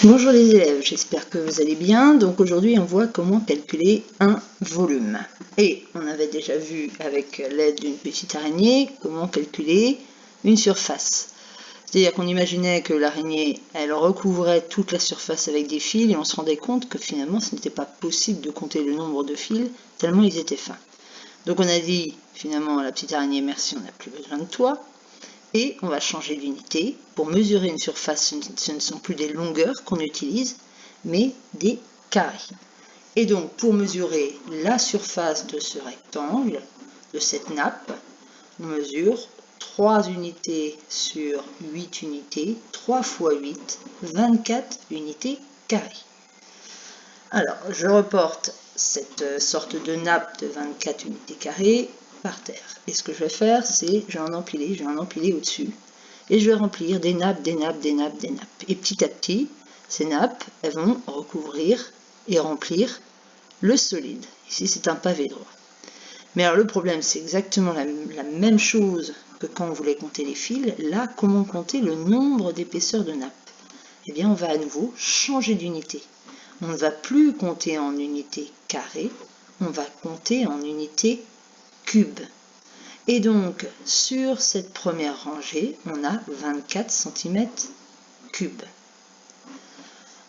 Bonjour les élèves, j'espère que vous allez bien. Donc aujourd'hui on voit comment calculer un volume. Et on avait déjà vu avec l'aide d'une petite araignée comment calculer une surface. C'est-à-dire qu'on imaginait que l'araignée elle recouvrait toute la surface avec des fils et on se rendait compte que finalement ce n'était pas possible de compter le nombre de fils tellement ils étaient fins. Donc on a dit finalement à la petite araignée merci, on n'a plus besoin de toi. Et on va changer d'unité. Pour mesurer une surface, ce ne sont plus des longueurs qu'on utilise, mais des carrés. Et donc, pour mesurer la surface de ce rectangle, de cette nappe, on mesure 3 unités sur 8 unités, 3 fois 8, 24 unités carrées. Alors, je reporte cette sorte de nappe de 24 unités carrées par terre. Et ce que je vais faire, c'est, je vais en empiler au-dessus, et je vais remplir des nappes, des nappes, des nappes, des nappes. Et petit à petit, ces nappes, elles vont recouvrir et remplir le solide. Ici, c'est un pavé droit. Mais alors, le problème, c'est exactement la même chose que quand on voulait compter les fils. Là, comment compter le nombre d'épaisseurs de nappe? Eh bien, on va à nouveau changer d'unité. On ne va plus compter en unités carrées, on va compter en unités cubes. Et donc, sur cette première rangée, on a 24 cm3.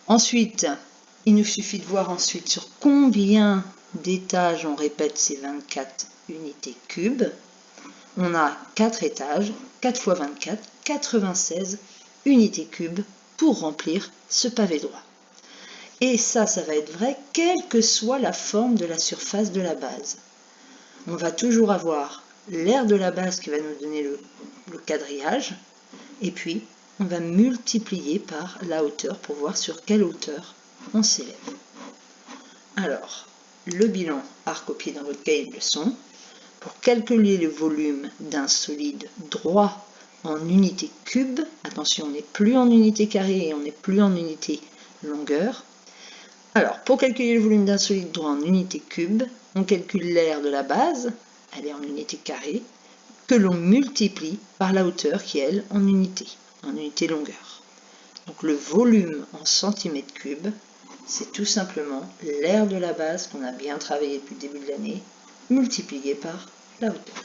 Ensuite, il nous suffit de voir ensuite sur combien d'étages on répète ces 24 unités cubes. On a 4 étages, 4 fois 24, 96 unités cubes pour remplir ce pavé droit. Et ça va être vrai quelle que soit la forme de la surface de la base. On va toujours avoir l'aire de la base qui va nous donner le quadrillage, et puis on va multiplier par la hauteur pour voir sur quelle hauteur on s'élève. Alors, le bilan à recopier dans votre cahier de leçons. Pour calculer le volume d'un solide droit en unité cube, attention, on n'est plus en unité carrée et on n'est plus en unité longueur. Alors, pour calculer le volume d'un solide droit en unité cube, on calcule l'aire de la base, elle est en unité carrée, que l'on multiplie par la hauteur qui est, elle, en unité longueur. Donc le volume en centimètres cubes, c'est tout simplement l'aire de la base qu'on a bien travaillé depuis le début de l'année, multiplié par la hauteur.